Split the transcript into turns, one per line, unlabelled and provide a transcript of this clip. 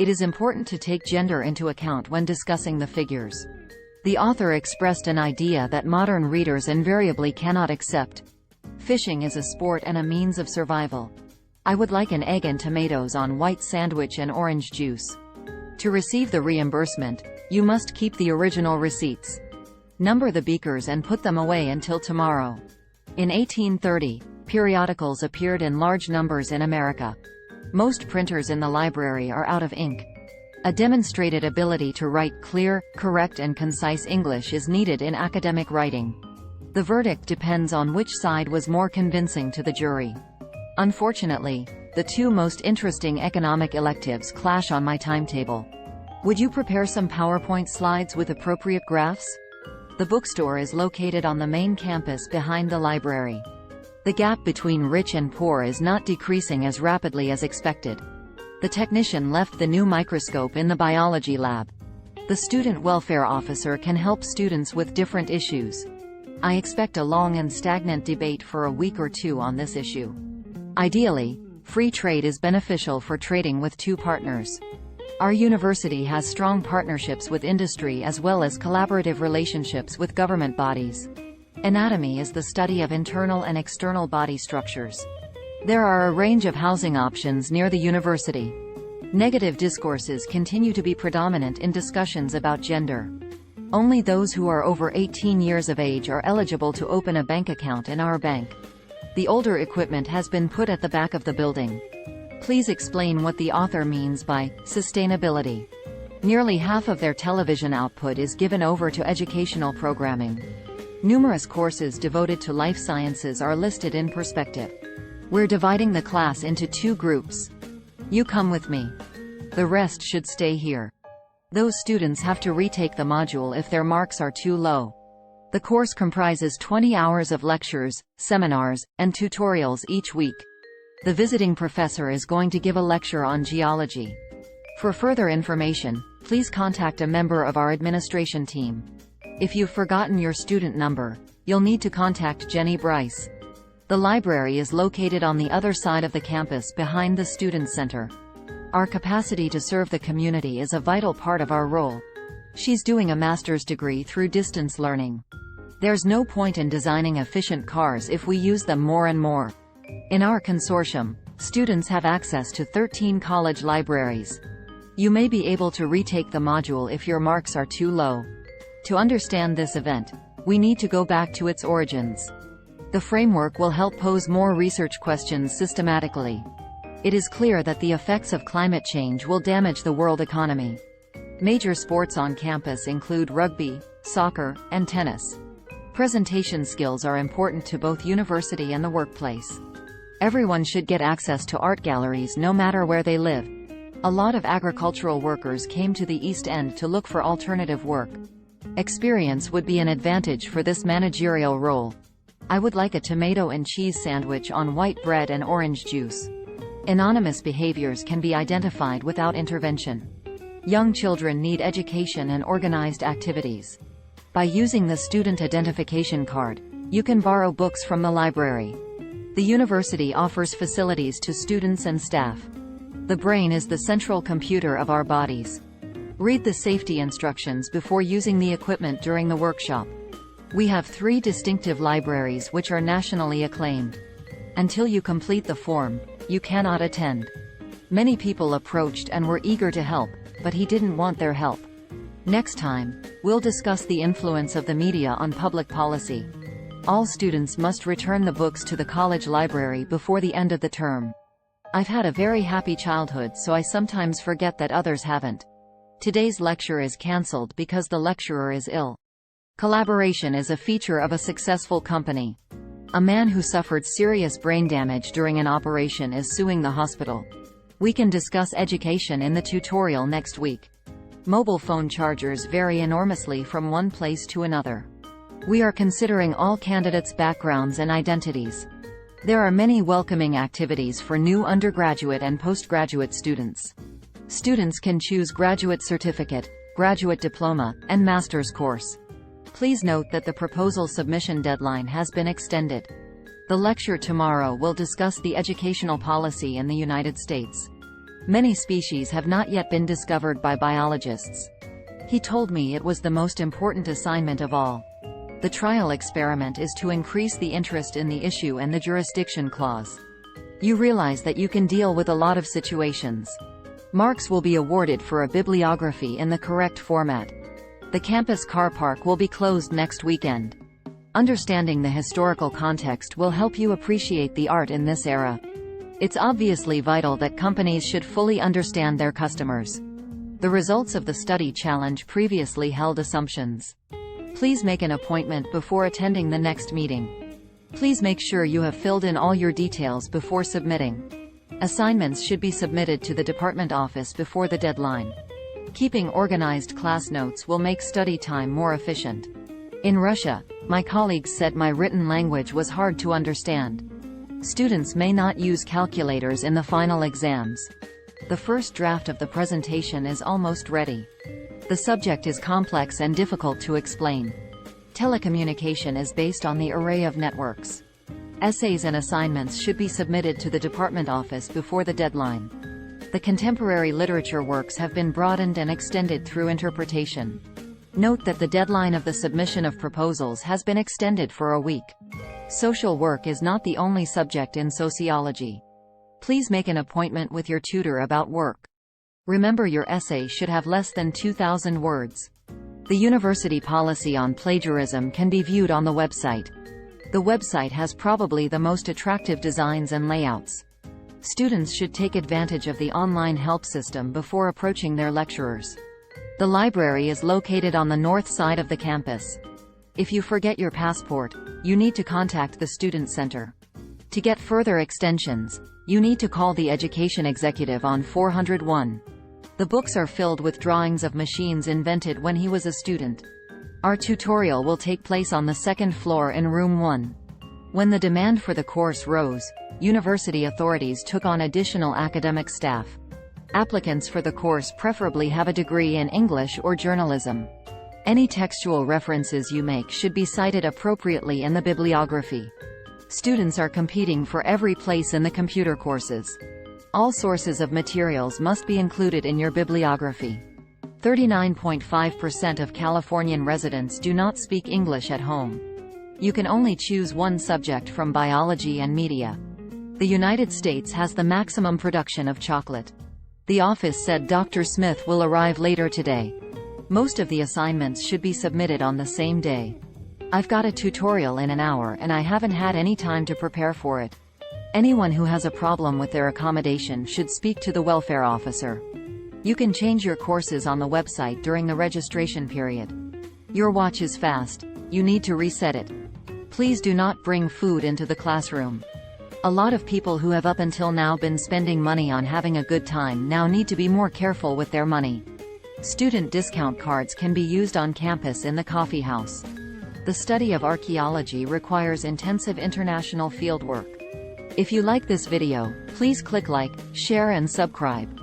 It is important to take gender into account when discussing the figures. The author expressed an idea that modern readers invariably cannot accept. Fishing is a sport and a means of survival. I would like an egg and tomatoes on white sandwich and orange juice. To receive the reimbursement, you must keep the original receipts. Number the beakers and put them away until tomorrow. In 1830, periodicals appeared in large numbers in America. Most printers in the library are out of ink. A demonstrated ability to write clear, correct and concise English is needed in academic writing. The verdict depends on which side was more convincing to the jury. Unfortunately, the two most interesting economic electives clash on my timetable. Would you prepare some PowerPoint slides with appropriate graphs? The bookstore is located on the main campus behind the library. The gap between rich and poor is not decreasing as rapidly as expected. The technician left the new microscope in the biology lab. The student welfare officer can help students with different issues. I expect a long and stagnant debate for a week or two on this issue. Ideally, free trade is beneficial for trading with two partners. Our university has strong partnerships with industry as well as collaborative relationships with government bodies. Anatomy is the study of internal and external body structures. There are a range of housing options near the university. Negative discourses continue to be predominant in discussions about gender. Only those who are over 18 years of age are eligible to open a bank account in our bank. The older equipment has been put at the back of the building. Please explain what the author means by sustainability. Nearly half of their television output is given over to educational programming. Numerous courses devoted to life sciences are listed in perspective. We're dividing the class into two groups. You come with me. The rest should stay here. Those students have to retake the module if their marks are too low. The course comprises 20 hours of lectures, seminars, and tutorials each week. The visiting professor is going to give a lecture on geology. For further information, please contact a member of our administration team. If you've forgotten your student number, you'll need to contact Jenny Bryce. The library is located on the other side of the campus behind the Student Center. Our capacity to serve the community is a vital part of our role. She's doing a master's degree through distance learning. There's no point in designing efficient cars if we use them more and more. In our consortium, students have access to 13 college libraries. You may be able to retake the module if your marks are too low. To understand this event, we need to go back to its origins. The framework will help pose more research questions systematically. It is clear that the effects of climate change will damage the world economy. Major sports on campus include rugby, soccer, and tennis. Presentation skills are important to both university and the workplace. Everyone should get access to art galleries no matter where they live. A lot of agricultural workers came to the East End to look for alternative work. Experience would be an advantage for this managerial role. I would like a tomato and cheese sandwich on white bread and orange juice. Anonymous behaviors can be identified without intervention. Young children need education and organized activities. By using the student identification card, you can borrow books from the library. The university offers facilities to students and staff. The brain is the central computer of our bodies. Read the safety instructions before using the equipment during the workshop. We have 3 distinctive libraries which are nationally acclaimed. Until you complete the form, you cannot attend. Many people approached and were eager to help, but he didn't want their help. Next time, we'll discuss the influence of the media on public policy. All students must return the books to the college library before the end of the term. I've had a very happy childhood, so I sometimes forget that others haven't. Today's lecture is cancelled because the lecturer is ill. Collaboration is a feature of a successful company. A man who suffered serious brain damage during an operation is suing the hospital. We can discuss education in the tutorial next week. Mobile phone chargers vary enormously from one place to another. We are considering all candidates' backgrounds and identities. There are many welcoming activities for new undergraduate and postgraduate students. Students can choose graduate certificate, graduate diploma, and master's course. Please note that the proposal submission deadline has been extended. The lecture tomorrow will discuss the educational policy in the United States. Many species have not yet been discovered by biologists. He told me it was the most important assignment of all. The trial experiment is to increase the interest in the issue and the jurisdiction clause. You realize that you can deal with a lot of situations. Marks will be awarded for a bibliography in the correct format. The campus car park will be closed next weekend. Understanding the historical context will help you appreciate the art in this era. It's obviously vital that companies should fully understand their customers. The results of the study challenge previously held assumptions. Please make an appointment before attending the next meeting. Please make sure you have filled in all your details before submitting. Assignments should be submitted to the department office before the deadline. Keeping organized class notes will make study time more efficient. In Russia, my colleagues said my written language was hard to understand. Students may not use calculators in the final exams. The first draft of the presentation is almost ready. The subject is complex and difficult to explain. Telecommunication is based on the array of networks. Essays and assignments should be submitted to the department office before the deadline. The contemporary literature works have been broadened and extended through interpretation. Note that the deadline of the submission of proposals has been extended for a week. Social work is not the only subject in sociology. Please make an appointment with your tutor about work. Remember, your essay should have less than 2,000 words. The university policy on plagiarism can be viewed on the website. The website has probably the most attractive designs and layouts. Students should take advantage of the online help system before approaching their lecturers. The library is located on the north side of the campus. If you forget your passport, you need to contact the student center. To get further extensions, you need to call the education executive on 401. The books are filled with drawings of machines invented when he was a student. Our tutorial will take place on the second floor in room 1. When the demand for the course rose, university authorities took on additional academic staff. Applicants for the course preferably have a degree in English or journalism. Any textual references you make should be cited appropriately in the bibliography. Students are competing for every place in the computer courses. All sources of materials must be included in your bibliography. 39.5% of Californian residents do not speak English at home. You can only choose one subject from biology and media. The United States has the maximum production of chocolate. The office said Dr. Smith will arrive later today. Most of the assignments should be submitted on the same day. I've got a tutorial in an hour and I haven't had any time to prepare for it. Anyone who has a problem with their accommodation should speak to the welfare officer. You can change your courses on the website during the registration period. Your watch is fast. You need to reset it. Please do not bring food into the classroom. A lot of people who have up until now been spending money on having a good time now need to be more careful with their money. Student discount cards can be used on campus in the coffee house. The study of archaeology requires intensive international fieldwork. If you like this video, please click like, share and subscribe.